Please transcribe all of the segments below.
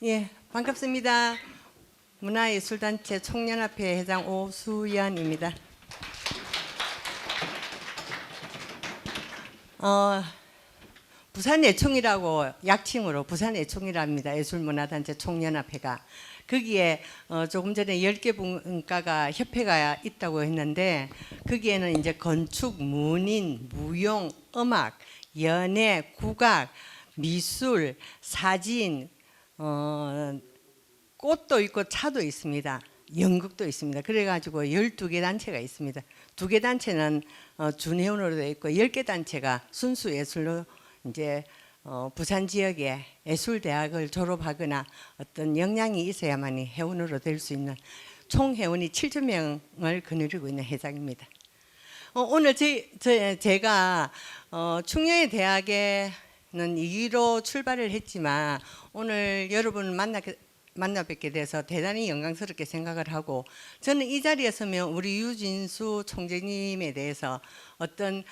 예, 반갑습니다. 문화예술단체 총연합회 회장 오수연입니다. 부산예총이라고 약칭으로 부산예총이랍니다. 예술문화단체 총연합회가. 거기에 조금 전에 10개 분과가 협회가 있다고 했는데 거기에는 이제 건축, 문인, 무용, 음악, 연예, 국악, 미술, 사진, 꽃도 있고 차도 있습니다. 연극도 있습니다. 그래가지고 12개 단체가 있습니다. 2개 단체는 준회원으로 되어 있고 10개 단체가 순수 예술로 이제 부산 지역에 예술대학을 졸업하거나 어떤 역량이 있어야만이 회원으로 될 수 있는 총 회원이 7천 명을 거느리고 있는 회장입니다. 오늘 제가 충녕의 대학에는 2기로 출발을 했지만 오늘 여러분을 만나 뵙게 돼서 대단히 영광스럽게 생각을 하고, 저는 이 자리에 서면 우리 유진수 총재님에 대해서 어떤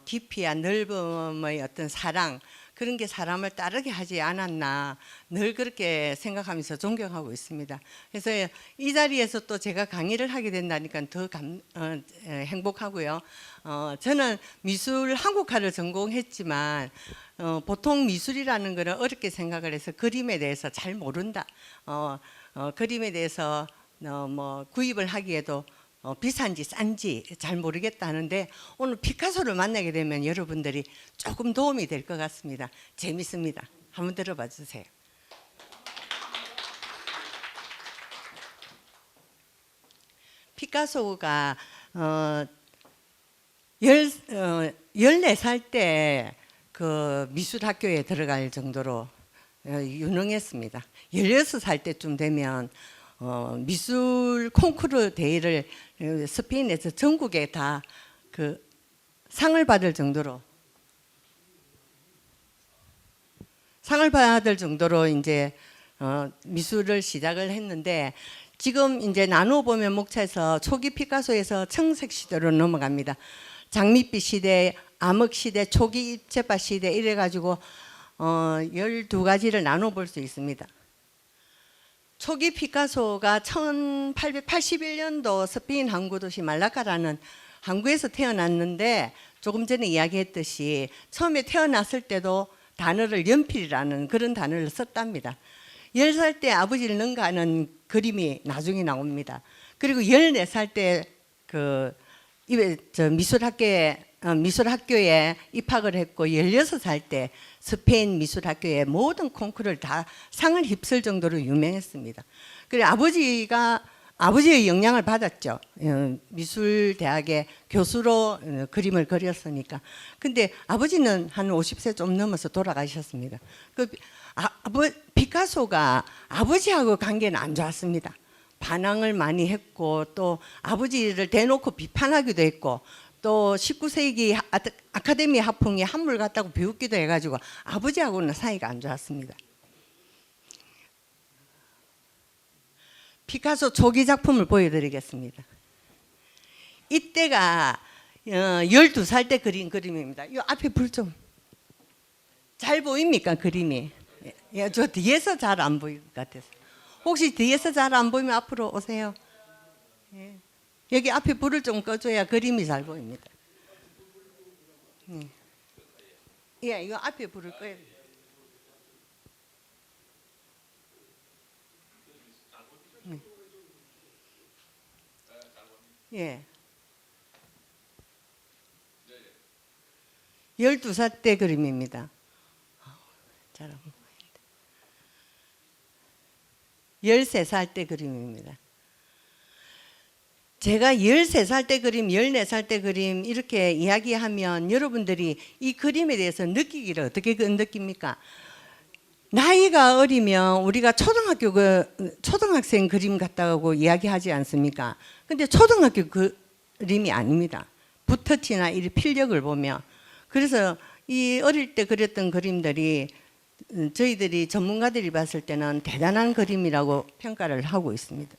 깊이와 넓음의 어떤 사랑, 그런 게 사람을 따르게 하지 않았나 늘 그렇게 생각하면서 존경하고 있습니다. 그래서 이 자리에서 또 제가 강의를 하게 된다니까 더 행복하고요. 저는 미술 한국화를 전공했지만 보통 미술이라는 것을 어렵게 생각을 해서 그림에 대해서 잘 모른다. 그림에 대해서 뭐 구입을 하기에도 비싼지 싼지 잘 모르겠다 하는데 오늘 피카소를 만나게 되면 여러분들이 조금 도움이 될 것 같습니다. 재밌습니다. 한번 들어봐 주세요. 피카소가 14살 때 그 미술학교에 들어갈 정도로 유능했습니다. 16살 때쯤 되면 미술 콩쿠르 대회를 스페인에서 전국에 다 그 상을 받을 정도로 이제 미술을 시작을 했는데, 지금 이제 나누어 보면 목차에서 초기 피카소에서 청색 시대로 넘어갑니다. 장밋빛 시대, 암흑 시대, 초기 입체파 시대 이래 가지고 12가지를 나눠 볼 수 있습니다. 초기 피카소가 1881년도 스페인 항구 도시 말라카라는 항구에서 태어났는데, 조금 전에 이야기했듯이 처음에 태어났을 때도 단어를 연필이라는 그런 단어를 썼답니다. 10살 때 아버지를 능가하는 그림이 나중에 나옵니다. 그리고 14살 때 그 미술학교에 입학을 했고 16살 때 스페인 미술학교의 모든 콩쿠르를 다 상을 휩쓸 정도로 유명했습니다. 그리고 아버지의 영향을 받았죠. 미술대학의 교수로 그림을 그렸으니까. 근데 아버지는 한 50세 좀 넘어서 돌아가셨습니다. 피카소가 아버지하고 관계는 안 좋았습니다. 반항을 많이 했고 또 아버지를 대놓고 비판하기도 했고, 또 19세기 아카데미 학풍이 한물 같다고 비웃기도 해가지고 아버지하고는 사이가 안 좋았습니다. 피카소 초기 작품을 보여드리겠습니다. 이때가 12살 때 그린 그림입니다. 이 앞에 불 좀 잘 보입니까? 그림이. 저 뒤에서 잘 안 보일 것 같아서. 혹시 뒤에서 잘 안 보이면 앞으로 오세요. 여기 앞에 불을 좀 꺼줘야 그림이 잘 보입니다. 예, 이거 앞에 불을 꺼야 돼요. 예. 12살 때 그림입니다. 잘 안 보이는데. 13살 때 그림입니다. 제가 13살 때 그림, 14살 때 그림 이렇게 이야기하면 여러분들이 이 그림에 대해서 느끼기를 어떻게 느낍니까? 나이가 어리면 우리가 초등학생 그림 같다고 이야기하지 않습니까? 근데 초등학교 그림이 아닙니다. 붓터치나 이 필력을 보면. 그래서 이 어릴 때 그렸던 그림들이 저희들이 전문가들이 봤을 때는 대단한 그림이라고 평가를 하고 있습니다.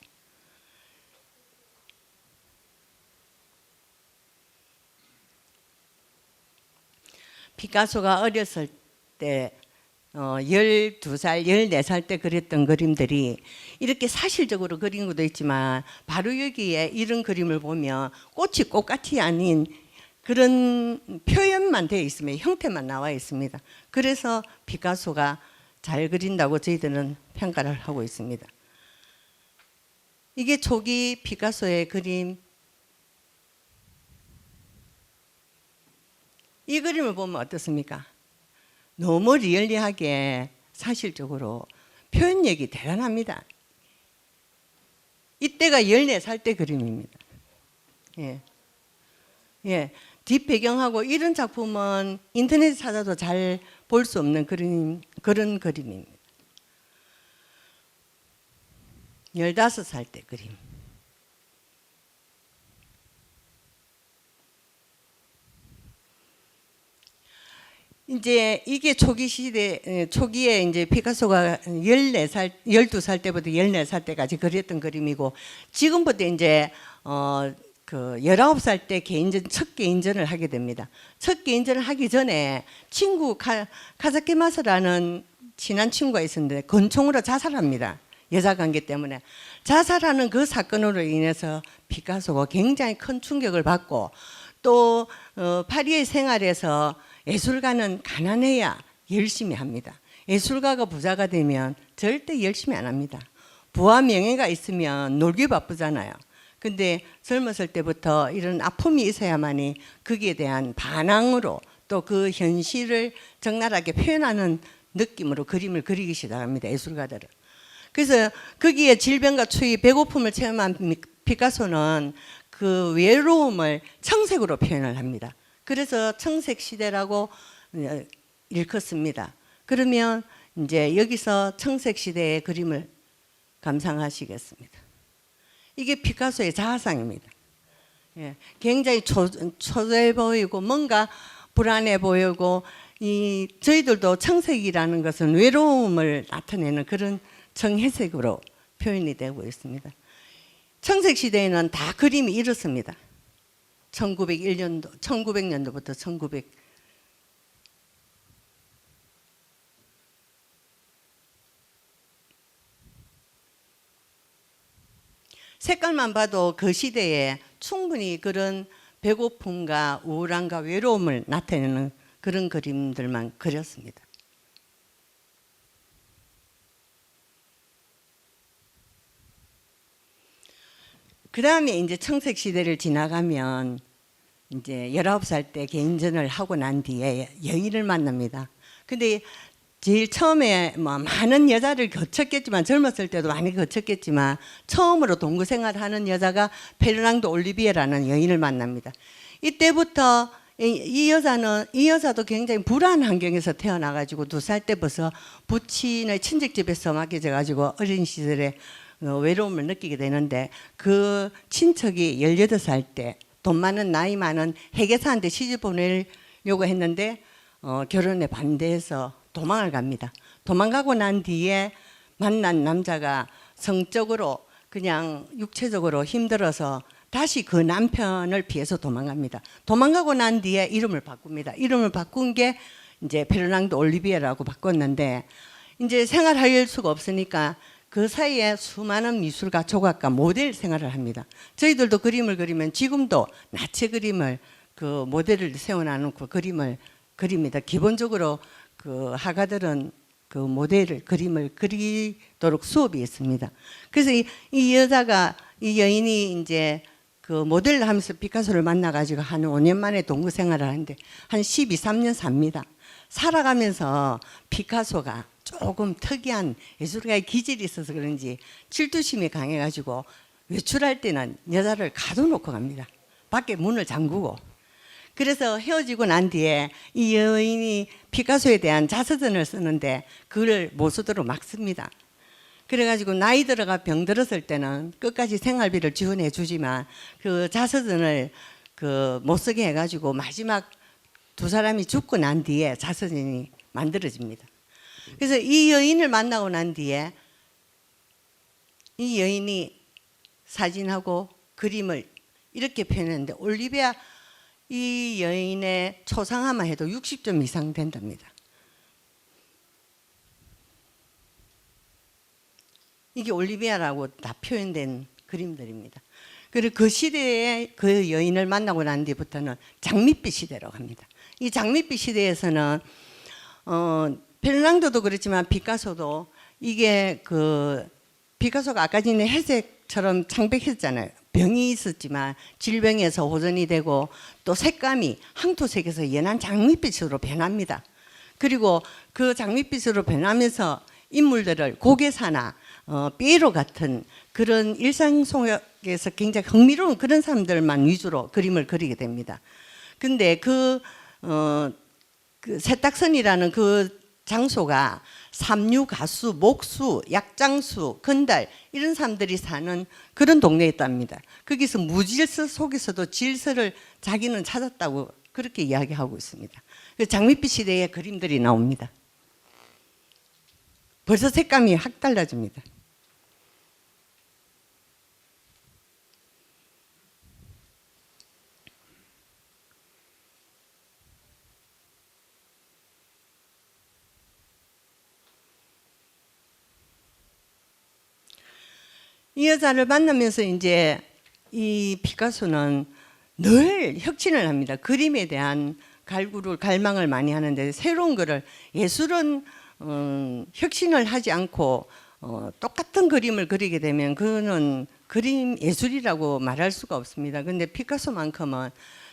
피카소가 어렸을 때 12살, 14살 때 그렸던 그림들이 이렇게 사실적으로 그린 것도 있지만 바로 여기에 이런 그림을 보면 꽃이 꽃같이 아닌 그런 표현만 되어 있으면 형태만 나와 있습니다. 그래서 피카소가 잘 그린다고 저희들은 평가를 하고 있습니다. 이게 초기 피카소의 그림. 이 그림을 보면 어떻습니까? 너무 리얼리하게 사실적으로 표현력이 대단합니다. 이때가 14살 때 그림입니다. 예. 예. 뒷배경하고 이런 작품은 인터넷에 찾아도 잘 볼 수 없는 그런 그림입니다. 15살 때 그림. 이제 이게 초기 시대, 초기에 이제 피카소가 14살, 12살 때부터 14살 때까지 그렸던 그림이고, 지금부터 이제, 19살 때 첫 개인전을 하게 됩니다. 첫 개인전을 하기 전에 친구, 카자키마스라는 친한 친구가 있었는데, 권총으로 자살합니다. 여자 관계 때문에. 자살하는 그 사건으로 인해서 피카소가 굉장히 큰 충격을 받고, 또, 파리의 생활에서 예술가는 가난해야 열심히 합니다. 예술가가 부자가 되면 절대 열심히 안 합니다. 부와 명예가 있으면 놀기 바쁘잖아요. 근데 젊었을 때부터 이런 아픔이 있어야만이 거기에 대한 반항으로 또 그 현실을 적나라하게 표현하는 느낌으로 그림을 그리기 시작합니다. 예술가들은. 그래서 거기에 질병과 추위, 배고픔을 체험한 피카소는 그 외로움을 청색으로 표현을 합니다. 그래서 청색 시대라고 일컫습니다. 그러면 이제 여기서 청색 시대의 그림을 감상하시겠습니다. 이게 피카소의 자아상입니다. 예, 굉장히 초조해 보이고 뭔가 불안해 보이고 저희들도 청색이라는 것은 외로움을 나타내는 그런 청회색으로 표현이 되고 있습니다. 청색 시대에는 다 그림이 이렇습니다. 1901년도, 1900년도부터 1900 색깔만 봐도 그 시대에 충분히 그런 배고픔과 우울함과 외로움을 나타내는 그런 그림들만 그렸습니다. 그 다음에 이제 청색 시대를 지나가면 이제 19살 때 개인전을 하고 난 뒤에 여인을 만납니다. 근데 제일 처음에 뭐 많은 여자를 거쳤겠지만, 젊었을 때도 많이 거쳤겠지만 처음으로 동거 생활하는 여자가 페르낭도 올리비에라는 여인을 만납니다. 이때부터 이 여자도 굉장히 불안한 환경에서 태어나가지고 2살 때 벌써 부친의 친척집에서 맡겨져 가지고 어린 시절에 외로움을 느끼게 되는데, 그 친척이 18살 때 돈 많은 나이 많은 회계사한테 시집 보내려고 했는데 결혼에 반대해서 도망을 갑니다. 도망가고 난 뒤에 만난 남자가 성적으로 그냥 육체적으로 힘들어서 다시 그 남편을 피해서 도망갑니다. 도망가고 난 뒤에 이름을 바꿉니다. 이름을 바꾼 게 이제 페르낭도 올리비에라고 바꿨는데, 이제 생활할 수가 없으니까 그 사이에 수많은 미술가, 조각가, 모델 생활을 합니다. 저희들도 그림을 그리면 지금도 나체 그림을 그 모델을 세워놓은 그 그림을 그립니다. 기본적으로 그 화가들은 그 모델을 그림을 그리도록 수업이 있습니다. 그래서 이 여자가, 이 여인이 이제 그 모델을 하면서 피카소를 만나가지고 한 5년 만에 동거 생활을 하는데 한 12, 13년 삽니다. 살아가면서 피카소가 조금 특이한 예술가의 기질이 있어서 그런지 질투심이 강해가지고 외출할 때는 여자를 가둬놓고 갑니다. 밖에 문을 잠그고. 그래서 헤어지고 난 뒤에 이 여인이 피카소에 대한 자서전을 쓰는데 그걸 못 쓰도록 막습니다. 그래가지고 나이 들어가 병 들었을 때는 끝까지 생활비를 지원해 주지만 그 자서전을 못 쓰게 해가지고 마지막 2사람이 죽고 난 뒤에 자서전이 만들어집니다. 그래서 이 여인을 만나고 난 뒤에 이 여인이 사진하고 그림을 이렇게 표현했는데, 올리비아 이 여인의 초상화만 해도 60점 이상 된답니다. 이게 올리비아라고 다 표현된 그림들입니다. 그리고 그 시대에 그 여인을 만나고 난 뒤부터는 장밋빛 시대라고 합니다. 이 장밋빛 시대에서는 베르낭도도 그렇지만 피카소도 이게 그 피카소가 아까 전에 회색처럼 창백했잖아요. 병이 있었지만 질병에서 호전이 되고 또 색감이 항토색에서 연한 장밋빛으로 변합니다. 그리고 그 장밋빛으로 변하면서 인물들을 고개사나 삐에로 같은 그런 일상 속에서 굉장히 흥미로운 그런 사람들만 위주로 그림을 그리게 됩니다. 근데 그 세탁선이라는 그 장소가 삼류, 가수, 목수, 약장수, 건달 이런 사람들이 사는 그런 동네였답니다. 거기서 무질서 속에서도 질서를 자기는 찾았다고 그렇게 이야기하고 있습니다. 장밋빛 시대의 그림들이 나옵니다. 벌써 색감이 확 달라집니다. 이 여자를 만나면서 이제 이 피카소는 늘 혁신을 합니다. 그림에 대한 갈망을 많이 하는데 새로운 거를 예술은 혁신을 하지 않고 똑같은 그림을 그리게 되면 그거는 그림 예술이라고 말할 수가 없습니다. 근데 피카소만큼은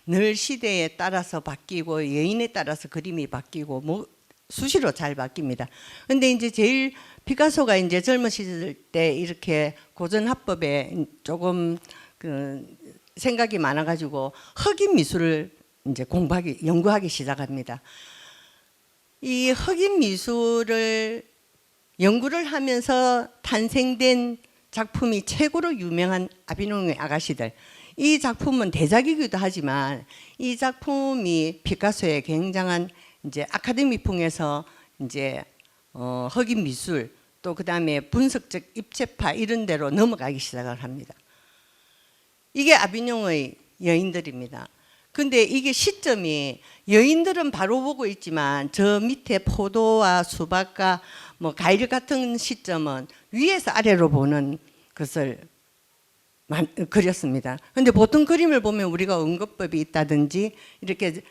늘 시대에 따라서 바뀌고 여인에 따라서 그림이 바뀌고 뭐 수시로 잘 바뀝니다. 근데 이제 제일 피카소가 이제 젊은 시절 때 이렇게 고전 화법에 조금 그 생각이 많아가지고 흑인 미술을 이제 연구하기 시작합니다. 이 흑인 미술을 연구를 하면서 탄생된 작품이 최고로 유명한 아비뇽의 아가씨들. 이 작품은 대작이기도 하지만 이 작품이 피카소의 굉장한 이제 아카데미풍에서 이제 흑인 미술 또 그다음에 분석적 입체파 이런 데로 넘어가기 시작을 합니다. 이게 아비뇽의 여인들입니다. 근데 이게 시점이 여인들은 바로 보고 있지만 저 밑에 포도와 수박과 뭐 과일 같은 시점은 위에서 아래로 보는 것을 그렸습니다. 근데 보통 그림을 보면 우리가 언급법이 있다든지 이렇게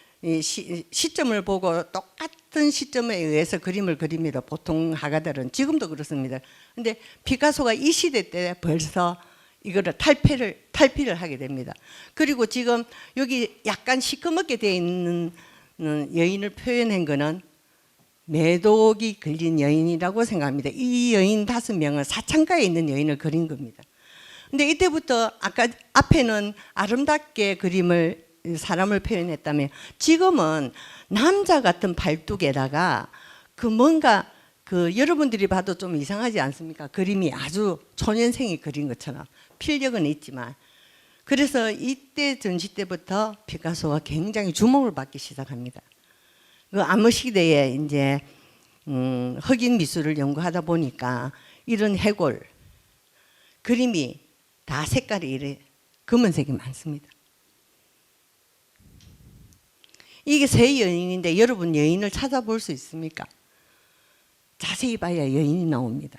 시점을 보고 똑같은 시점에 의해서 그림을 그립니다. 보통 화가들은 지금도 그렇습니다. 근데 피카소가 이 시대 때 벌써 이거를 탈피를 하게 됩니다. 그리고 지금 여기 약간 시커멓게 되어 있는 여인을 표현한 거는 매독이 걸린 여인이라고 생각합니다. 이 여인 5명은 사창가에 있는 여인을 그린 겁니다. 근데 이때부터 아까 앞에는 아름답게 사람을 표현했다면 지금은 남자 같은 발뚝에다가 그 뭔가 여러분들이 봐도 좀 이상하지 않습니까? 그림이 아주 초년생이 그린 것처럼 필력은 있지만 그래서 이때 전시 때부터 피카소가 굉장히 주목을 받기 시작합니다. 그 암흑 시대에 이제 흑인 미술을 연구하다 보니까 이런 해골 그림이 다 색깔이 이래 검은색이 많습니다. 이게 새 여인인데 여러분 여인을 찾아볼 수 있습니까? 자세히 봐야 여인이 나옵니다.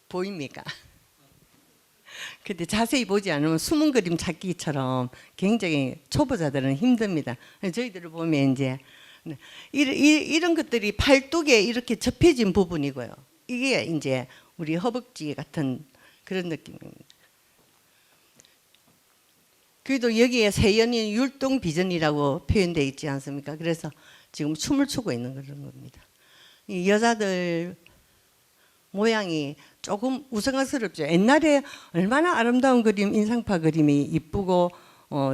보입니까? 근데 자세히 보지 않으면 숨은 그림 찾기처럼 굉장히 초보자들은 힘듭니다. 저희들을 보면 이제 이런 것들이 팔뚝에 이렇게 접혀진 부분이고요. 이게 이제 우리 허벅지 같은 그런 느낌입니다. 그래도 여기에 세연이 율동비전이라고 표현되어 있지 않습니까? 그래서 지금 춤을 추고 있는 그런 겁니다. 이 여자들 모양이 조금 우스꽝스럽죠. 옛날에 얼마나 아름다운 그림, 인상파 그림이 이쁘고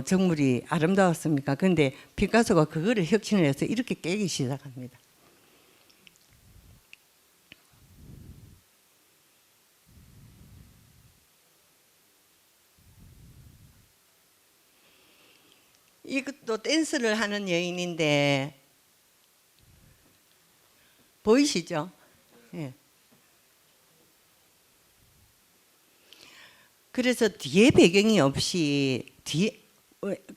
정물이 아름다웠습니까? 근데 피카소가 그거를 혁신을 해서 이렇게 깨기 시작합니다. 이것도 댄스를 하는 여인인데 보이시죠? 예. 그래서 뒤에 배경이 없이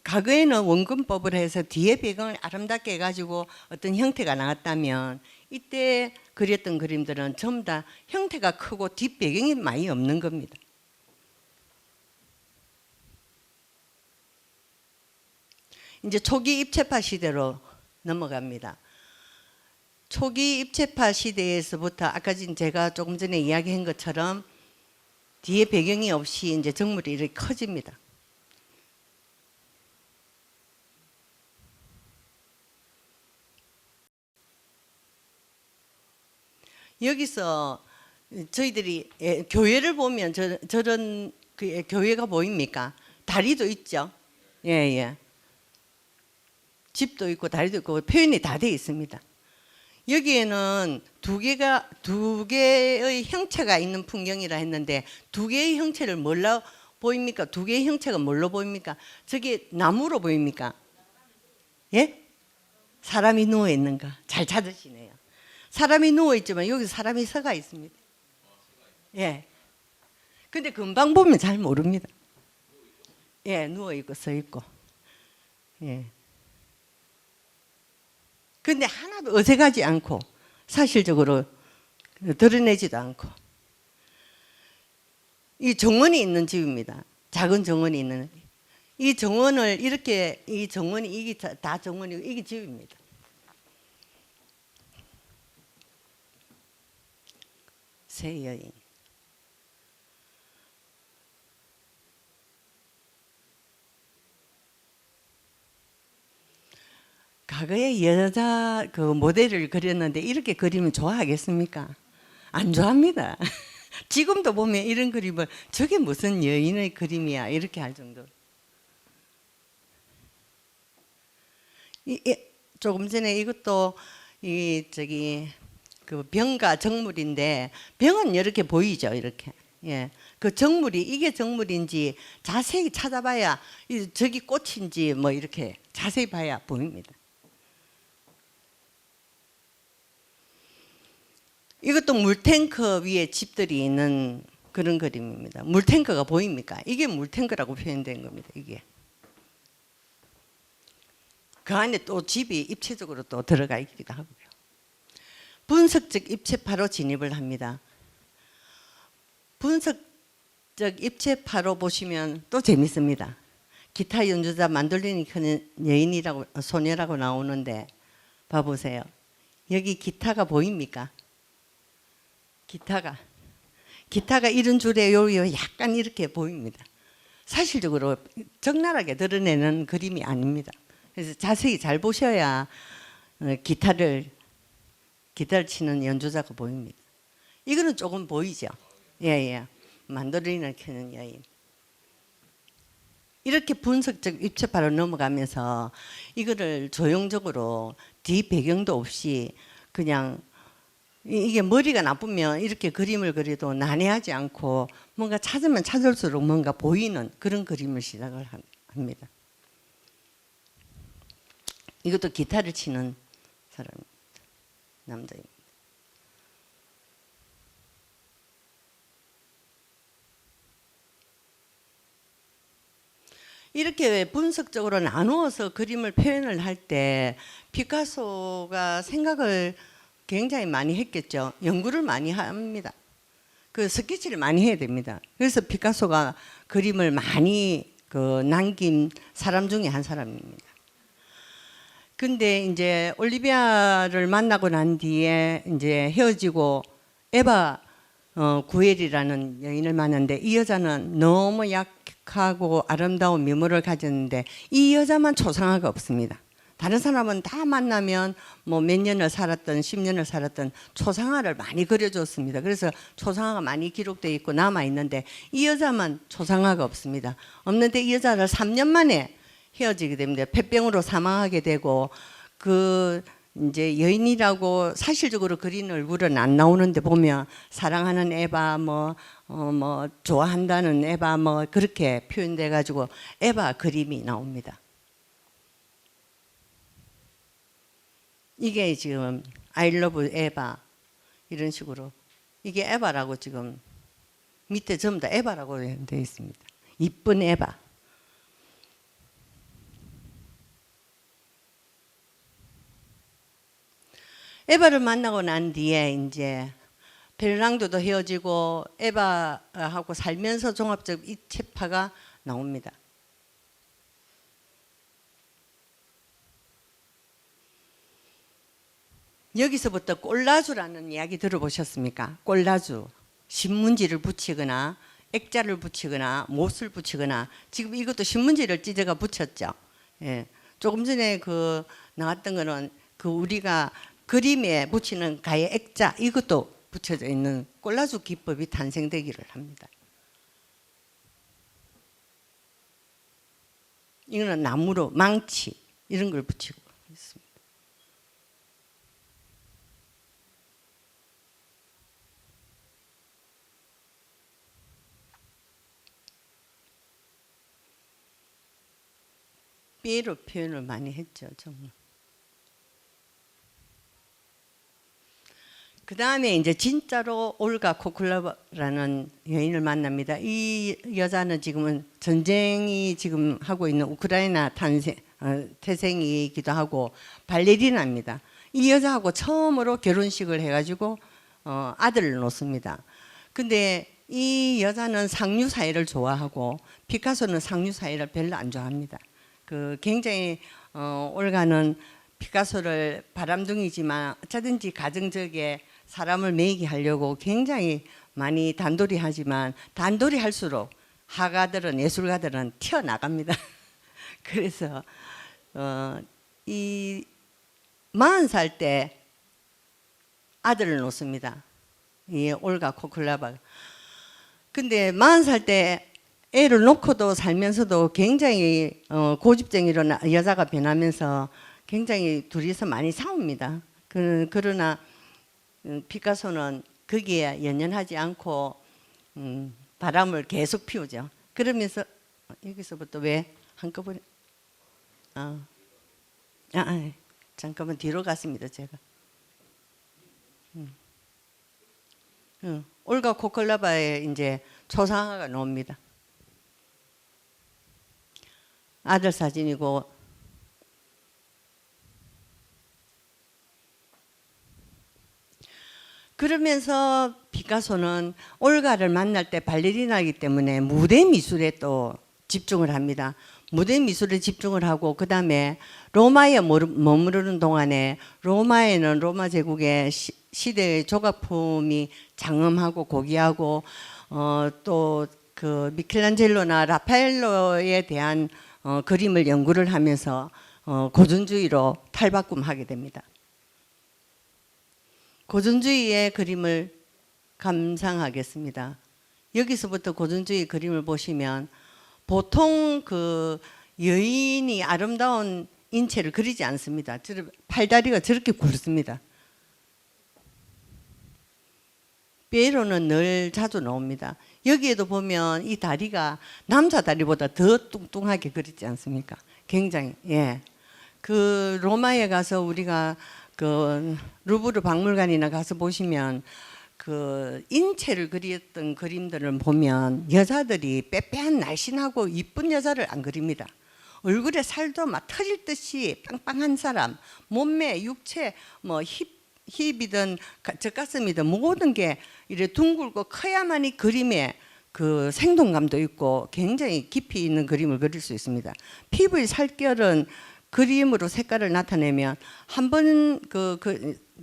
과거에는 원근법을 해서 뒤에 배경을 아름답게 해가지고 어떤 형태가 나왔다면 이때 그렸던 그림들은 전부 다 형태가 크고 뒷배경이 많이 없는 겁니다. 이제 초기 입체파 시대로 넘어갑니다. 초기 입체파 시대에서부터 아까 제가 조금 전에 이야기한 것처럼 뒤에 배경이 없이 이제 정물이 이렇게 커집니다. 여기서 저희들이 교회를 보면 저런 교회가 보입니까? 다리도 있죠. 예. 집도 있고 다리도 있고 표현이 다 되어 있습니다. 여기에는 두 개의 형체가 있는 풍경이라 했는데 두 개의 형체를 뭘로 보입니까? 두 개의 형체가 뭘로 보입니까? 저게 나무로 보입니까? 예? 사람이 누워 있는가? 잘 찾으시네요. 사람이 누워 있지만 여기 사람이 서가 있습니다. 예. 근데 금방 보면 잘 모릅니다. 예, 누워 있고 서 있고. 예. 근데 하나도 어색하지 않고 사실적으로 드러내지도 않고 이 정원이 있는 집입니다. 작은 정원이 있는 이 정원을 이렇게 이 정원이 이게 다 정원이고 이게 집입니다. 새 여인. 과거에 여자 그 모델을 그렸는데 이렇게 그리면 좋아하겠습니까? 안 좋아합니다. 지금도 보면 이런 그림을 저게 무슨 여인의 그림이야 이렇게 할 정도. 조금 전에 이것도 그 병과 정물인데 병은 이렇게 보이죠 이렇게. 예, 그 정물이 이게 정물인지 자세히 찾아봐야 저기 꽃인지 뭐 이렇게 자세히 봐야 보입니다. 이것도 물탱크 위에 집들이 있는 그런 그림입니다. 물탱크가 보입니까? 이게 물탱크라고 표현된 겁니다. 이게. 그 안에 또 집이 입체적으로 또 들어가 있기도 하고요. 분석적 입체파로 진입을 합니다. 분석적 입체파로 보시면 또 재밌습니다. 기타 연주자 만돌린이 켜는 여인이라고 소녀라고 나오는데 봐보세요. 여기 기타가 보입니까? 기타가 이런 줄에 요 약간 이렇게 보입니다. 사실적으로 적나라하게 드러내는 그림이 아닙니다. 그래서 자세히 잘 보셔야 기타를 치는 연주자가 보입니다. 이거는 조금 보이죠? 예. 만도린을 켜는 여인. 이렇게 분석적 입체파로 넘어가면서 이거를 조형적으로 뒤 배경도 없이 그냥 이게 머리가 나쁘면 이렇게 그림을 그려도 난해하지 않고 뭔가 찾으면 찾을수록 뭔가 보이는 그런 그림을 시작을 합니다. 이것도 기타를 치는 사람입니다. 남자입니다. 이렇게 분석적으로 나누어서 그림을 표현을 할 때 피카소가 생각을 굉장히 많이 했겠죠. 연구를 많이 합니다. 그 스케치를 많이 해야 됩니다. 그래서 피카소가 그림을 많이 남긴 사람 중에 한 사람입니다. 근데 이제 올리비아를 만나고 난 뒤에 이제 헤어지고 에바 구엘이라는 여인을 만났는데 이 여자는 너무 약하고 아름다운 미모를 가졌는데 이 여자만 초상화가 없습니다. 다른 사람은 다 만나면 뭐 몇 년을 살았던 10년을 살았던 초상화를 많이 그려줬습니다. 그래서 초상화가 많이 기록되어 있고 남아있는데 이 여자만 초상화가 없습니다. 없는데 이 여자를 3년 만에 헤어지게 됩니다. 폐병으로 사망하게 되고 그 이제 여인이라고 사실적으로 그린 얼굴은 안 나오는데 보면 사랑하는 에바 뭐 좋아한다는 에바 뭐 그렇게 표현돼 가지고 에바 그림이 나옵니다. 이게 지금 I love 에바 이런 식으로 이게 에바라고 지금 밑에 전부 다 에바라고 되어 있습니다. 이쁜 에바. 에바를 만나고 난 뒤에 이제 베르랑도도 헤어지고 에바하고 살면서 종합적 이체파가 나옵니다. 여기서부터 꼴라주라는 이야기 들어보셨습니까? 꼴라주. 신문지를 붙이거나 액자를 붙이거나 못을 붙이거나 지금 이것도 신문지를 찢어가 붙였죠. 예. 조금 전에 그 나왔던 거는 그 우리가 그림에 붙이는 가의 액자 이것도 붙여져 있는 꼴라주 기법이 탄생되기를 합니다. 이거는 나무로 망치 이런 걸 붙이고 있습니다. 삐에로 표현을 많이 했죠, 정말. 그 다음에 이제 진짜로 올가 코클라바라는 여인을 만납니다. 이 여자는 지금은 전쟁이 지금 하고 있는 우크라이나 태생이기도 하고 발레리나입니다. 이 여자하고 처음으로 결혼식을 해가지고 아들을 놓습니다. 근데 이 여자는 상류 사회를 좋아하고 피카소는 상류 사회를 별로 안 좋아합니다. 그 굉장히 올가는 피카소를 바람둥이지만 어쩌든지 가정적에 사람을 매이게 하려고 굉장히 많이 단돌이 하지만 단돌이 할수록 화가들은 예술가들은 튀어나갑니다. 그래서 이 40살 때 아들을 놓습니다. 이 올가 코클라바가. 근데 40살 때 애를 놓고도 살면서도 굉장히 고집쟁이로 여자가 변하면서 굉장히 둘이서 많이 싸웁니다. 그러나 피카소는 거기에 연연하지 않고 바람을 계속 피우죠. 그러면서 여기서부터 왜 한꺼번에 잠깐만 뒤로 갔습니다. 제가 올가 코클라바에 이제 초상화가 나옵니다. 아들 사진이고 그러면서 피카소는 올가를 만날 때 발레리나이기 때문에 무대 미술에 또 집중을 합니다. 무대 미술에 집중을 하고 그 다음에 로마에 머무르는 동안에 로마에는 로마 제국의 시대의 조각품이 장엄하고 고귀하고 또 그 미켈란젤로나 라파엘로에 대한 그림을 연구를 하면서 고전주의로 탈바꿈하게 됩니다. 고전주의의 그림을 감상하겠습니다. 여기서부터 고전주의 그림을 보시면 보통 그 여인이 아름다운 인체를 그리지 않습니다. 팔다리가 저렇게 굵습니다. 피에로는 늘 자주 나옵니다. 여기에도 보면 이 다리가 남자 다리보다 더 뚱뚱하게 그리지 않습니까? 굉장히 그 로마에 가서 우리가 그 루브르 박물관이나 가서 보시면 그 인체를 그렸던 그림들을 보면 여자들이 빼빼한 날씬하고 이쁜 여자를 안 그립니다. 얼굴에 살도 막 터질 듯이 빵빵한 사람, 몸매, 육체, 뭐 힙이든 젖가슴이든 모든 게 이래 둥글고 커야만이 그림에 그 생동감도 있고 굉장히 깊이 있는 그림을 그릴 수 있습니다. 피부의 살결은 그림으로 색깔을 나타내면 한 번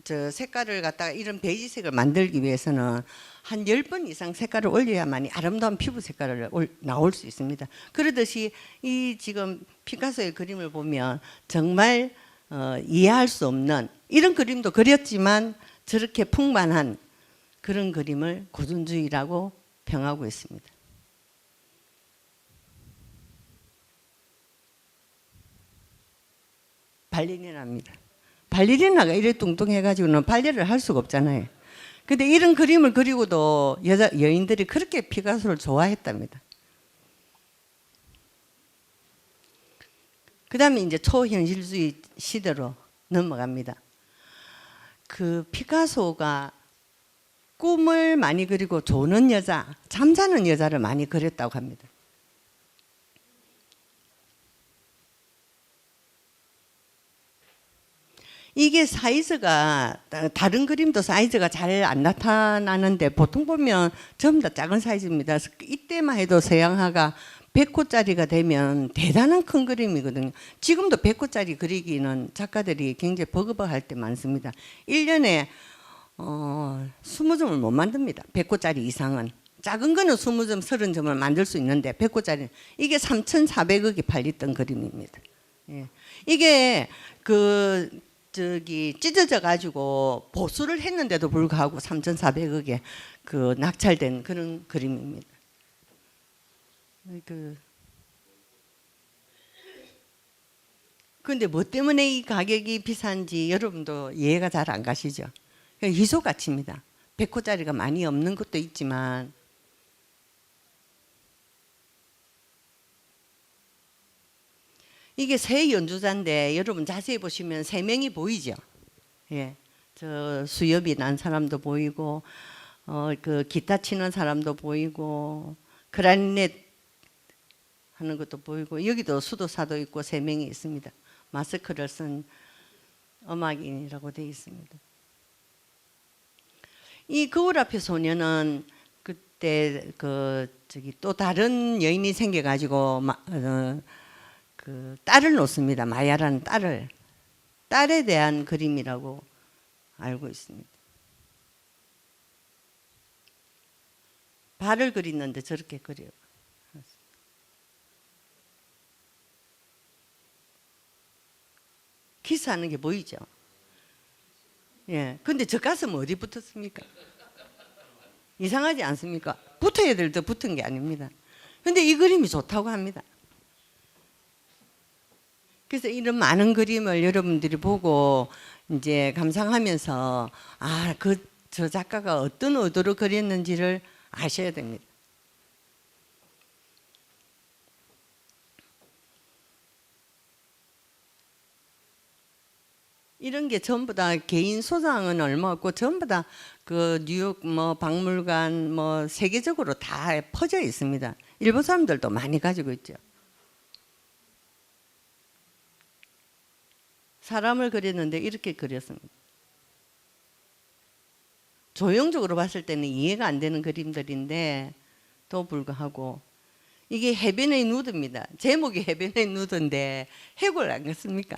저 색깔을 갖다가 이런 베이지색을 만들기 위해서는 한 10번 이상 색깔을 올려야만이 아름다운 피부 색깔을 나올 수 있습니다. 그러듯이 이 지금 피카소의 그림을 보면 정말 이해할 수 없는 이런 그림도 그렸지만 저렇게 풍만한 그런 그림을 고전주의라고 평하고 있습니다. 발레리나입니다. 발레리나가 이래 뚱뚱해가지고는 발레를 할 수가 없잖아요. 근데 이런 그림을 그리고도 여인들이 그렇게 피카소를 좋아했답니다. 그 다음에 이제 초현실주의 시대로 넘어갑니다. 그 피카소가 꿈을 많이 그리고 조는 여자, 잠자는 여자를 많이 그렸다고 합니다. 이게 사이즈가 다른 그림도 사이즈가 잘 안 나타나는데 보통 보면 전부 다 작은 사이즈입니다. 그래서 이때만 해도 서양화가 100호짜리가 되면 대단한 큰 그림이거든요. 지금도 100호짜리 그리기는 작가들이 굉장히 버거워할 때 많습니다. 1년에 20점을 못 만듭니다. 100호짜리 이상은. 작은 거는 20점, 30점을 만들 수 있는데 100호짜리는 이게 3,400억이 팔렸던 그림입니다. 예. 이게 찢어져 가지고 보수를 했는데도 불구하고 3,400억에 낙찰된 그런 그림입니다. 근데 뭐 때문에 이 가격이 비싼지 여러분도 이해가 잘 안 가시죠? 희소 가치입니다. 100호짜리가 많이 없는 것도 있지만 이게 새 연주자인데 여러분 자세히 보시면 세 명이 보이죠? 예, 저 수염이 난 사람도 보이고, 기타 치는 사람도 보이고, 클라리넷 하는 것도 보이고, 여기도 수도사도 있고 세 명이 있습니다. 마스크를 쓴 음악인이라고 되어 있습니다. 이 거울 앞의 소녀는 그때 또 다른 여인이 생겨가지고 딸을 놓습니다. 마야라는 딸에 대한 그림이라고 알고 있습니다. 발을 그리는데 저렇게 그려요. 키스하는 게 보이죠? 예. 근데 저 가슴은 어디 붙었습니까? 이상하지 않습니까? 붙어야 될 때 붙은 게 아닙니다. 근데 이 그림이 좋다고 합니다. 그래서 이런 많은 그림을 여러분들이 보고 이제 감상하면서 저 작가가 어떤 의도로 그렸는지를 아셔야 됩니다. 이런 게 전부 다 개인 소장은 얼마 없고 전부 다 뉴욕 박물관 세계적으로 다 퍼져 있습니다. 일본 사람들도 많이 가지고 있죠. 사람을 그렸는데 이렇게 그렸습니다. 조형적으로 봤을 때는 이해가 안 되는 그림들인데 또 불구하고 이게 해변의 누드입니다. 제목이 해변의 누드인데 해골 아니겠습니까?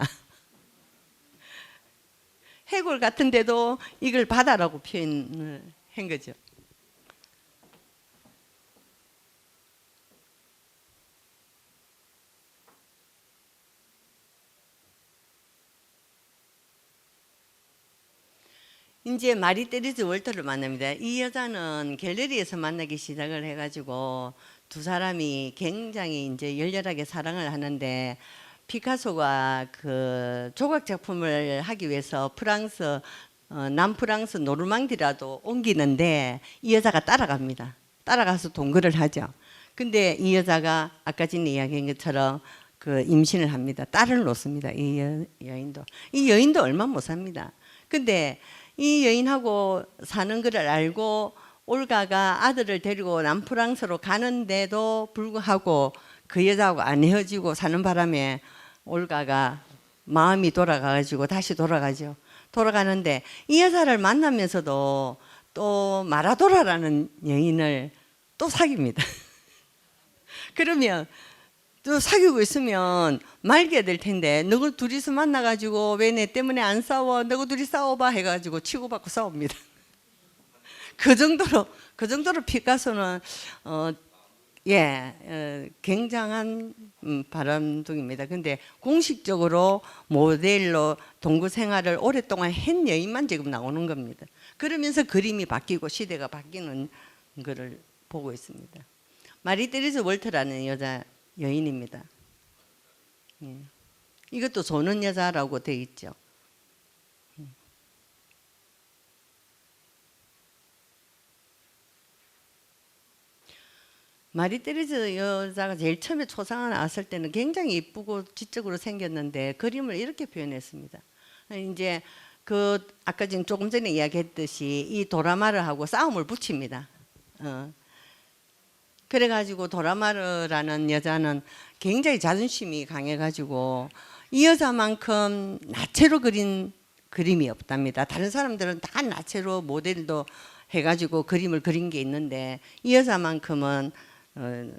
해골 같은데도 이걸 바다라고 표현을 한 거죠. 이제 마리 테레즈 월터를 만납니다. 이 여자는 갤러리에서 만나기 시작을 해가지고 두 사람이 굉장히 이제 열렬하게 사랑을 하는데 피카소가 조각 작품을 하기 위해서 프랑스 남프랑스 노르망디라도 옮기는데 이 여자가 따라갑니다. 따라가서 동거를 하죠. 근데 이 여자가 아까 전에 이야기한 것처럼 임신을 합니다. 딸을 놓습니다. 이 여인도 얼마 못 삽니다. 근데 이 여인하고 사는 것을 알고 올가가 아들을 데리고 남프랑스로 가는데도 불구하고 그 여자하고 안 헤어지고 사는 바람에 올가가 마음이 돌아가가지고 다시 돌아가죠. 돌아가는데 이 여자를 만나면서도 또 마라도라라는 여인을 또 사깁니다. 그러면 또 사귀고 있으면 말게 될 텐데 너희 둘이서 만나가지고 왜 내 때문에 안 싸워? 너희 둘이 싸워봐 해가지고 치고받고 싸웁니다. 그 정도로 피카소는 굉장한 바람둥입니다. 근데 공식적으로 모델로 동거 생활을 오랫동안 한 여인만 지금 나오는 겁니다. 그러면서 그림이 바뀌고 시대가 바뀌는 것을 보고 있습니다. 마리 테레즈 월터라는 여인입니다. 예. 이것도 조는 여자라고 되어 있죠. 마리 테레즈 여자가 제일 처음에 초상화 나왔을 때는 굉장히 이쁘고 지적으로 생겼는데 그림을 이렇게 표현했습니다. 이제 아까 지금 조금 전에 이야기했듯이 이 도라마르하고 싸움을 붙입니다. 그래가지고 도라마르라는 여자는 굉장히 자존심이 강해가지고 이 여자만큼 나체로 그린 그림이 없답니다. 다른 사람들은 다 나체로 모델도 해가지고 그림을 그린 게 있는데 이 여자만큼은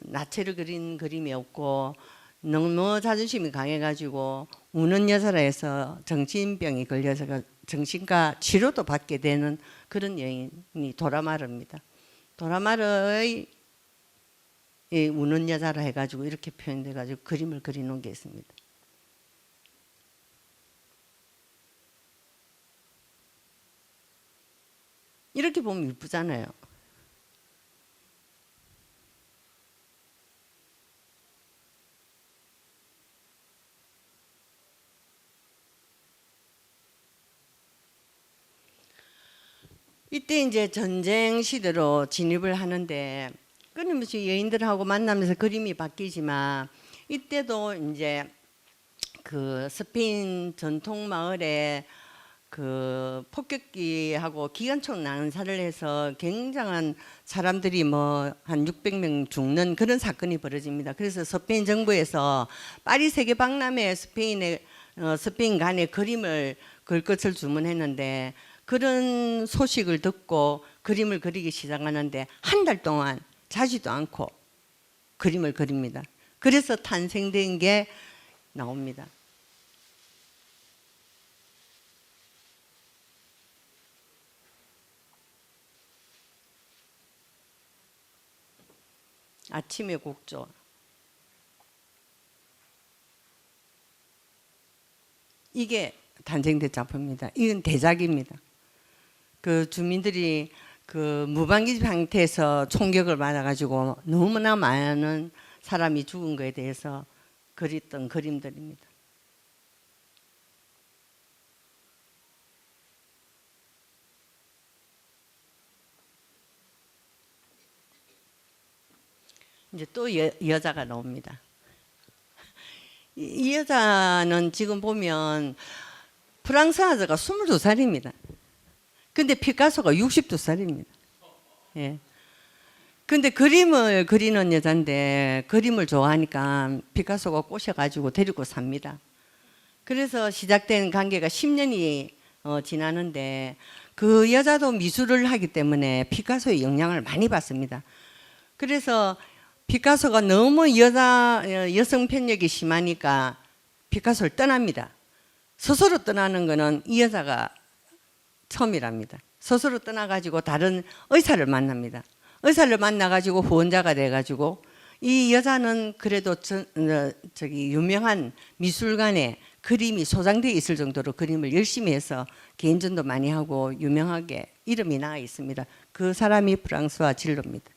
나체를 그린 그림이 없고 너무 자존심이 강해가지고 우는 여자라 해서 정신병이 걸려서 정신과 치료도 받게 되는 그런 여인이 도라마르입니다. 도라마르의 우는 여자라 해가지고 이렇게 표현돼가지고 그림을 그려놓은 게 있습니다. 이렇게 보면 이쁘잖아요. 이때 이제 전쟁 시대로 진입을 하는데 끊임없이 여인들하고 만나면서 그림이 바뀌지만 이때도 이제 그 스페인 전통 마을에 그 폭격기하고 기관총 난사를 해서 굉장한 사람들이 뭐 한 600명 죽는 그런 사건이 벌어집니다. 그래서 스페인 정부에서 파리 세계 박람회 스페인 간에 그림을 그릴 것을 주문했는데 그런 소식을 듣고 그림을 그리기 시작하는데 한 달 동안 자지도 않고 그림을 그립니다. 그래서 탄생된 게 나옵니다. 아침의 곡조. 이게 탄생된 작품입니다. 이건 대작입니다. 그 주민들이 그 무방비 상태에서 총격을 받아가지고 너무나 많은 사람이 죽은 것에 대해서 그렸던 그림들입니다. 이제 또 여자가 나옵니다. 이 여자는 지금 보면 프랑스 여자가 22살입니다. 근데 피카소가 62살입니다. 예. 근데 그림을 그리는 여잔데 그림을 좋아하니까 피카소가 꼬셔가지고 데리고 삽니다. 그래서 시작된 관계가 10년이 지나는데 그 여자도 미술을 하기 때문에 피카소의 영향을 많이 받습니다. 그래서 피카소가 너무 여성 편력이 심하니까 피카소를 떠납니다. 스스로 떠나는 거는 이 여자가 처음이랍니다. 스스로 떠나가지고 다른 의사를 만납니다. 의사를 만나가지고 후원자가 돼가지고 이 여자는 그래도 저기 유명한 미술관에 그림이 소장되어 있을 정도로 그림을 열심히 해서 개인전도 많이 하고 유명하게 이름이 나와 있습니다. 그 사람이 프랑스와 질로입니다.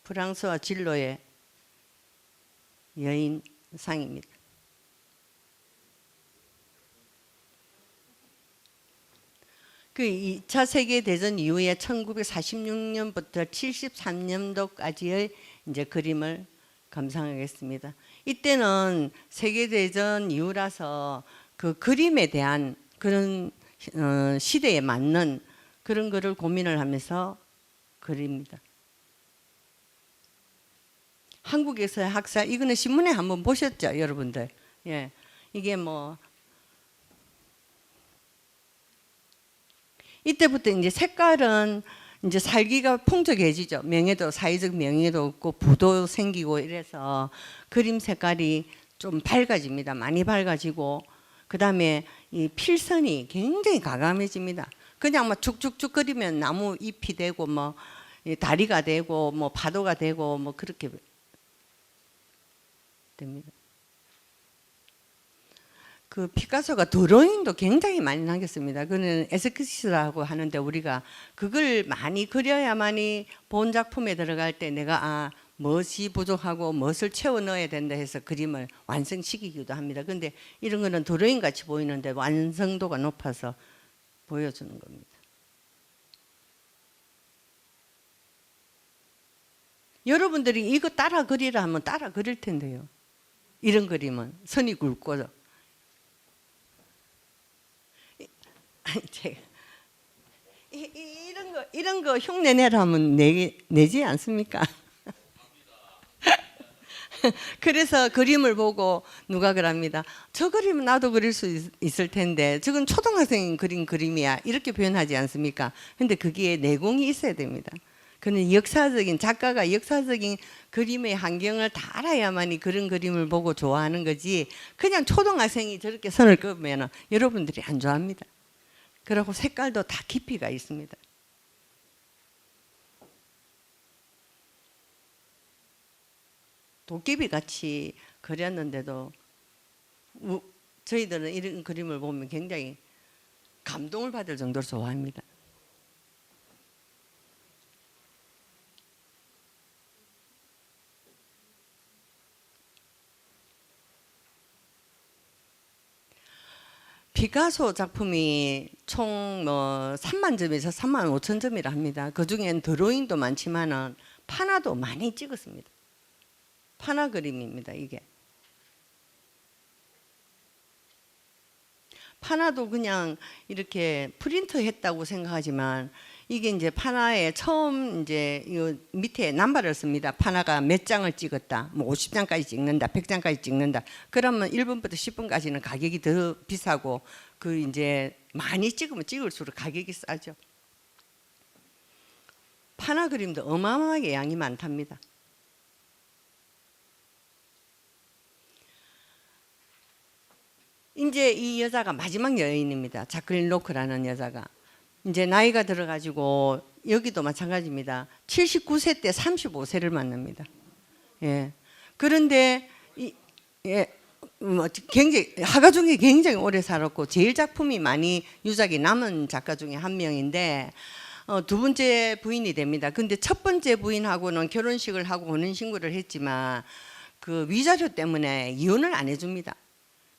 프랑스와 진로의 여인상입니다. 그 2차 세계대전 이후에 1946년부터 73년도까지의 이제 그림을 감상하겠습니다. 이때는 세계대전 이후라서 그 그림에 대한 그런 시대에 맞는 그런 거를 고민을 하면서 그립니다. 한국에서의 학살, 이거는 신문에 한번 보셨죠, 여러분들? 예, 이게 뭐 이때부터 이제 색깔은 이제 살기가 풍족해지죠. 명예도, 사회적 명예도 없고 부도 생기고 이래서 그림 색깔이 좀 밝아집니다. 많이 밝아지고 그 다음에 이 필선이 굉장히 가감해집니다. 그냥 막 쭉쭉쭉 그리면 나무 잎이 되고 뭐 다리가 되고 뭐 파도가 되고 뭐 그렇게 됩니다. 그 피카소가 드로잉도 굉장히 많이 남겼습니다. 그는 에스키스라고 하는데 우리가 그걸 많이 그려야만이 본 작품에 들어갈 때 내가 무엇이 부족하고 무엇을 채워 넣어야 된다 해서 그림을 완성시키기도 합니다. 근데 이런 거는 드로잉 같이 보이는데 완성도가 높아서 보여주는 겁니다. 여러분들이 이거 따라 그리라 하면 따라 그릴 텐데요. 이런 그림은 선이 굵고 제가 이런 거 흉내 내라면 내지 않습니까? 그래서 그림을 보고 누가 그럽니다. 저 그림은 나도 그릴 수 있을 텐데 저건 초등학생이 그린 그림이야. 이렇게 표현하지 않습니까? 근데 그게 내공이 있어야 됩니다. 그는 역사적인 작가가 역사적인 그림의 환경을 다 알아야만이 그런 그림을 보고 좋아하는 거지. 그냥 초등학생이 저렇게 선을 그으면 여러분들이 안 좋아합니다. 그리고 색깔도 다 깊이가 있습니다. 도깨비 같이 그렸는데도 저희들은 이런 그림을 보면 굉장히 감동을 받을 정도로 좋아합니다. 피카소 작품이 총 뭐 3만 점에서 3만 5천 점이라 합니다. 그 중엔 드로잉도 많지만은 파나도 많이 찍었습니다. 파나 그림입니다. 이게 파나도 그냥 이렇게 프린트 했다고 생각하지만 이게 이제 파나에 처음 이제 이 밑에 남발을 씁니다. 파나가 몇 장을 찍었다. 뭐 50장까지 찍는다. 100장까지 찍는다. 그러면 1분부터 10분까지는 가격이 더 비싸고 그 이제 많이 찍으면 찍을수록 가격이 싸죠. 파나 그림도 어마어마하게 양이 많답니다. 이제 이 여자가 마지막 여인입니다. 자클린 로크라는 여자가 이제 나이가 들어가지고 여기도 마찬가지입니다. 79세 때 35세를 만납니다. 예. 그런데 굉장히 화가 중에 굉장히 오래 살았고 제일 작품이 많이 유작이 남은 작가 중에 한 명인데 두 번째 부인이 됩니다. 근데 첫 번째 부인하고는 결혼식을 하고 혼인신고를 했지만 그 위자료 때문에 이혼을 안 해줍니다.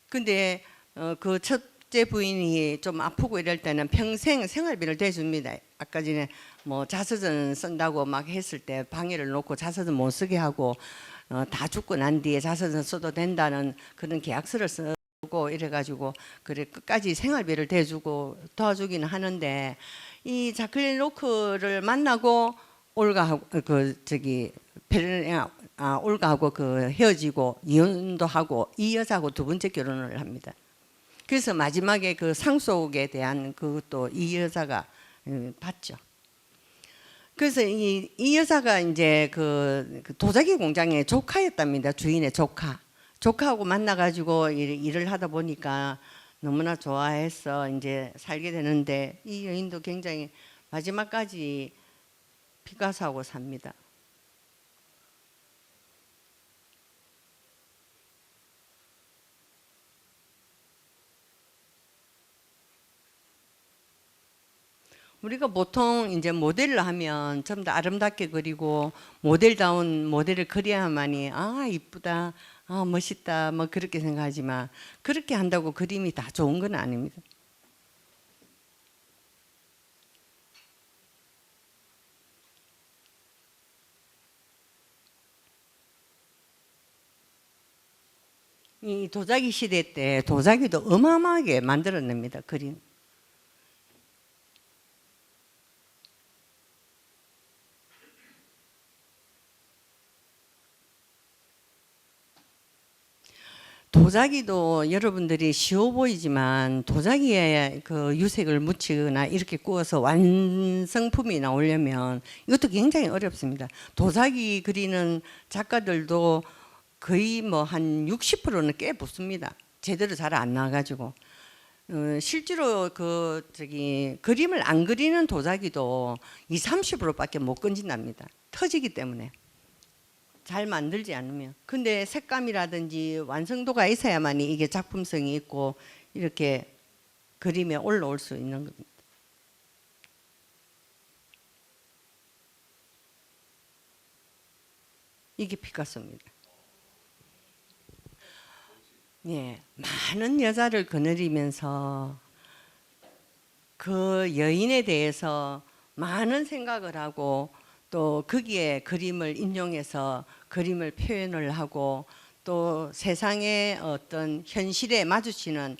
근데 그 첫째 부인이 좀 아프고 이럴 때는 평생 생활비를 대줍니다. 아까 전에 뭐 자서전 쓴다고 막 했을 때 방해를 놓고 자서전 못 쓰게 하고 다 죽고 난 뒤에 자서전 써도 된다는 그런 계약서를 쓰고 이래가지고 그래 끝까지 생활비를 대주고 도와주기는 하는데 이 자클린 로크를 만나고 올가하고 올가하고 그 헤어지고 이혼도 하고 이 여자하고 두 번째 결혼을 합니다. 그래서 마지막에 그 상속에 대한 그것도 이 여자가 받죠. 그래서 이 여자가 이제 그 도자기 공장의 조카였답니다. 주인의 조카. 조카하고 만나가지고 일을 하다 보니까 너무나 좋아해서 이제 살게 되는데 이 여인도 굉장히 마지막까지 피카소하고 삽니다. 우리가 보통 이제 모델을 하면 좀 더 아름답게 그리고 모델다운 모델을 그려야만이 아 이쁘다, 아 멋있다, 뭐 그렇게 생각하지만 그렇게 한다고 그림이 다 좋은 건 아닙니다. 이 도자기 시대 때 도자기도 어마어마하게 만들어냅니다. 그림. 도자기도 여러분들이 쉬워 보이지만 도자기에 그 유색을 묻히거나 이렇게 구워서 완성품이 나오려면 이것도 굉장히 어렵습니다. 도자기 그리는 작가들도 거의 뭐 한 60%는 깨 붙습니다. 제대로 잘 안 나와가지고 실제로 그 그림을 안 그리는 도자기도 20~30%밖에 못 건진답니다. 터지기 때문에. 잘 만들지 않으면. 근데 색감이라든지 완성도가 있어야만이 이게 작품성이 있고 이렇게 그림에 올라올 수 있는 겁니다. 이게 피카소입니다. 예, 많은 여자를 거느리면서 그 여인에 대해서 많은 생각을 하고 또 거기에 그림을 인용해서 그림을 표현을 하고 또 세상의 어떤 현실에 마주치는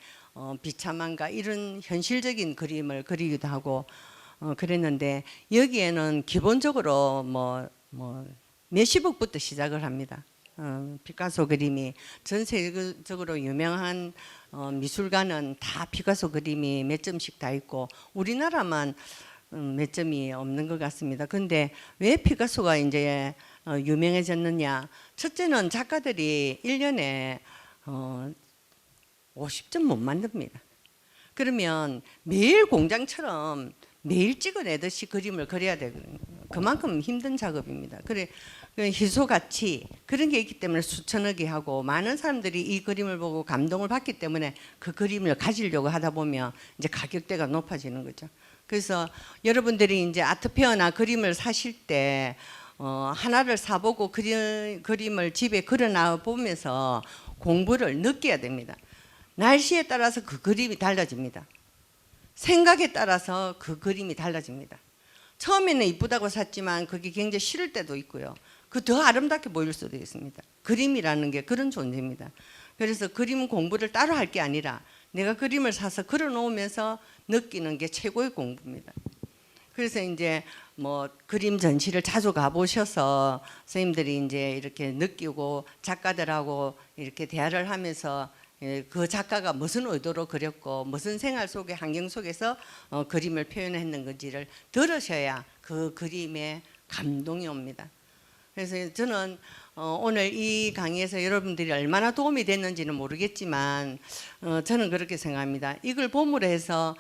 비참함과 이런 현실적인 그림을 그리기도 하고 그랬는데 여기에는 기본적으로 뭐 몇십억부터 시작을 합니다. 피카소 그림이 전 세계적으로 유명한 미술가는 다 피카소 그림이 몇 점씩 다 있고 우리나라만 몇 점이 없는 것 같습니다. 근데 왜 피카소가 이제 유명해졌느냐? 첫째는 작가들이 1년에 50점 못 만듭니다. 그러면 매일 공장처럼 매일 찍어내듯이 그림을 그려야 되거든요. 그만큼 힘든 작업입니다. 그래 희소 가치 그런 게 있기 때문에 수천억이 하고 많은 사람들이 이 그림을 보고 감동을 받기 때문에 그 그림을 가지려고 하다 보면 이제 가격대가 높아지는 거죠. 그래서 여러분들이 이제 아트페어나 그림을 사실 때 하나를 사보고 그림을 집에 그려놔 보면서 공부를 느껴야 됩니다. 날씨에 따라서 그 그림이 달라집니다. 생각에 따라서 그 그림이 달라집니다. 처음에는 이쁘다고 샀지만 그게 굉장히 싫을 때도 있고요. 그 더 아름답게 보일 수도 있습니다. 그림이라는 게 그런 존재입니다. 그래서 그림 공부를 따로 할 게 아니라 내가 그림을 사서 그려 놓으면서 느끼는 게 최고의 공부입니다. 그래서 이제 뭐 그림 전시를 자주 가보셔서 선생님들이 이제 이렇게 느끼고 작가들하고 이렇게 대화를 하면서 그 작가가 무슨 의도로 그렸고 무슨 생활 속의 환경 속에서 그림을 표현했는 건지를 들으셔야 그 그림에 감동이 옵니다. 그래서 저는 오늘 이 강의에서 여러분들이 얼마나 도움이 됐는지는 모르겠지만 저는 그렇게 생각합니다. 이걸 보물로 해서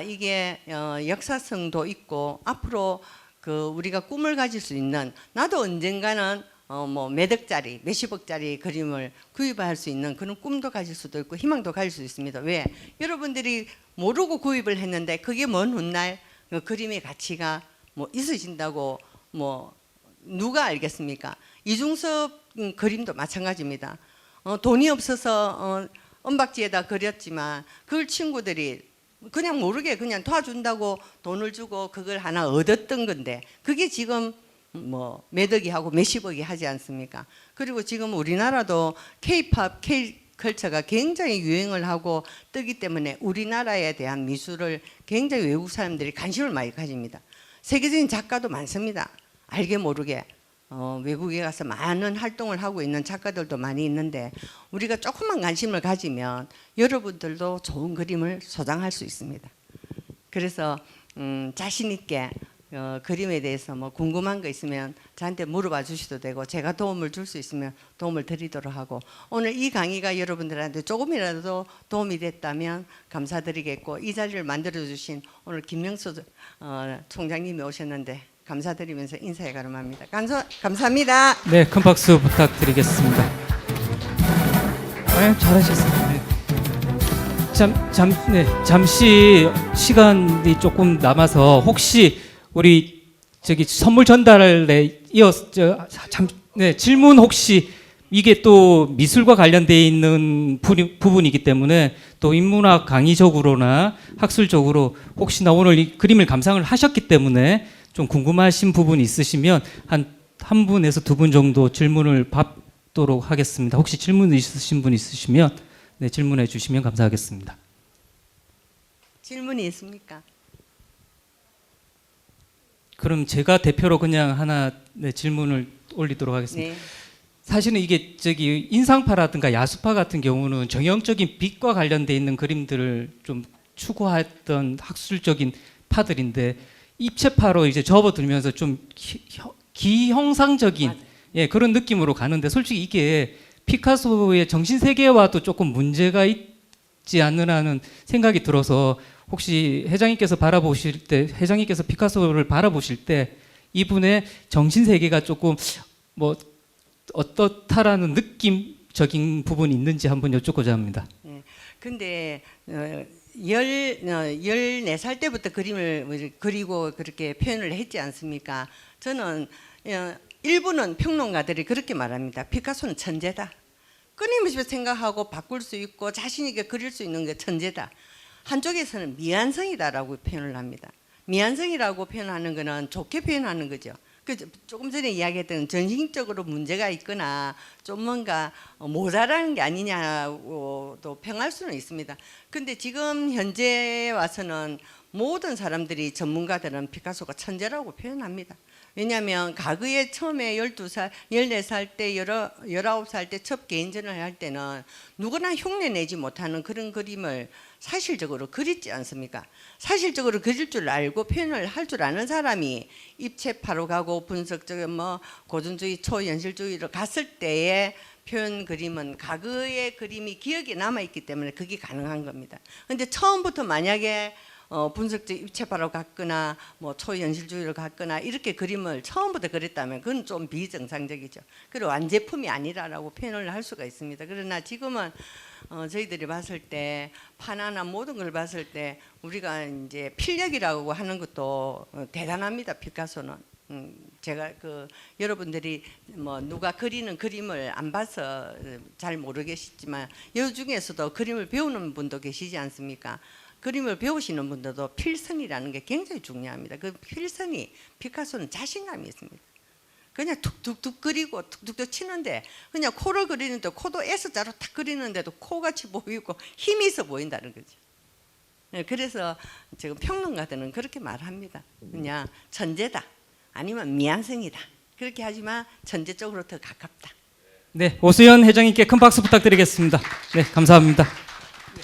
이게 역사성도 있고 앞으로 그 우리가 꿈을 가질 수 있는 나도 언젠가는 뭐 몇 억짜리 몇십억짜리 그림을 구입할 수 있는 그런 꿈도 가질 수도 있고 희망도 가질 수 있습니다. 왜? 여러분들이 모르고 구입을 했는데 그게 먼 훗날 그 그림의 가치가 뭐 있으신다고 뭐 누가 알겠습니까? 이중섭 그림도 마찬가지입니다. 돈이 없어서 은박지에다 그렸지만 그걸 친구들이 그냥 모르게 그냥 도와준다고 돈을 주고 그걸 하나 얻었던 건데 그게 지금 뭐 몇 억이 하고 몇십억이 하지 않습니까? 그리고 지금 우리나라도 K-팝, K-컬처가 굉장히 유행을 하고 뜨기 때문에 우리나라에 대한 미술을 굉장히 외국 사람들이 관심을 많이 가집니다. 세계적인 작가도 많습니다. 알게 모르게 외국에 가서 많은 활동을 하고 있는 작가들도 많이 있는데 우리가 조금만 관심을 가지면 여러분들도 좋은 그림을 소장할 수 있습니다. 그래서 자신 있게 그림에 대해서 뭐 궁금한 거 있으면 저한테 물어봐 주셔도 되고 제가 도움을 줄 수 있으면 도움을 드리도록 하고 오늘 이 강의가 여러분들한테 조금이라도 도움이 됐다면 감사드리겠고 이 자리를 만들어 주신 오늘 김명수 총장님이 오셨는데 감사드리면서 인사에 가름합니다. 감사합니다. 네, 큰 박수 부탁드리겠습니다. 잘하셨습니다. 네. 잠시 시간이 조금 남아서 혹시 우리 선물 전달에 이어서 질문 혹시 이게 또 미술과 관련되어 있는 부분이기 때문에 또 인문학 강의적으로나 학술적으로 혹시나 오늘 이 그림을 감상을 하셨기 때문에 좀 궁금하신 부분이 있으시면 한 분에서 두 분 정도 질문을 받도록 하겠습니다. 혹시 질문 있으신 분 있으시면 네, 질문해 주시면 감사하겠습니다. 질문이 있습니까? 그럼 제가 대표로 그냥 하나 질문을 올리도록 하겠습니다. 네. 사실은 이게 인상파라든가 야수파 같은 경우는 정형적인 빛과 관련돼 있는 그림들을 좀 추구했던 학술적인 파들인데 입체파로 이제 접어들면서 좀 기형상적인 그런 느낌으로 가는데 솔직히 이게 피카소의 정신 세계와도 조금 문제가 있지 않느냐는 생각이 들어서 혹시 회장님께서 피카소를 바라보실 때 이분의 정신 세계가 조금 뭐 어떻다라는 느낌적인 부분이 있는지 한번 여쭙고자 합니다. 네. 근데 14살 때부터 그림을 그리고 그렇게 표현을 했지 않습니까? 저는 일부는 평론가들이 그렇게 말합니다. 피카소는 천재다. 끊임없이 생각하고 바꿀 수 있고 자신 있게 그릴 수 있는 게 천재다. 한쪽에서는 미완성이다라고 표현을 합니다. 미완성이라고 표현하는 것은 좋게 표현하는 거죠. 조금 전에 이야기했던 전형적으로 문제가 있거나 좀 뭔가 모자라는 게 아니냐고도 평할 수는 있습니다. 근데 지금 현재 와서는 모든 사람들이 전문가들은 피카소가 천재라고 표현합니다. 왜냐하면 가그에 처음에 12살, 14살 때, 19살 때 첫 개인전을 할 때는 누구나 흉내 내지 못하는 그런 그림을 사실적으로 그리지 않습니까? 사실적으로 그릴 줄 알고 표현을 할 줄 아는 사람이 입체파로 가고 분석적 뭐 고전주의, 초현실주의로 갔을 때의 표현 그림은 가그의 그림이 기억에 남아 있기 때문에 그게 가능한 겁니다. 근데 처음부터 만약에 분석적 입체파로 갔거나 뭐 초현실주의로 갔거나 이렇게 그림을 처음부터 그렸다면 그건 좀 비정상적이죠. 그리고 완제품이 아니라라고 표현을 할 수가 있습니다. 그러나 지금은 저희들이 봤을 때 판화나 모든 걸 봤을 때 우리가 이제 필력이라고 하는 것도 대단합니다. 피카소는. 제가 여러분들이 뭐 누가 그리는 그림을 안 봐서 잘 모르겠지만 이 중에서도 그림을 배우는 분도 계시지 않습니까? 그림을 배우시는 분들도 필선이라는 게 굉장히 중요합니다. 그 필선이 피카소는 자신감이 있습니다. 그냥 툭툭툭 그리고 툭툭툭 치는데 그냥 코를 그리는데 코도 S자로 탁 그리는데도 코같이 보이고 힘이 있어 보인다는 거죠. 네, 그래서 지금 평론가들은 그렇게 말합니다. 그냥 천재다 아니면 미완성이다. 그렇게 하지만 천재 쪽으로 더 가깝다. 네, 오수연 회장님께 큰 박수 부탁드리겠습니다. 네, 감사합니다.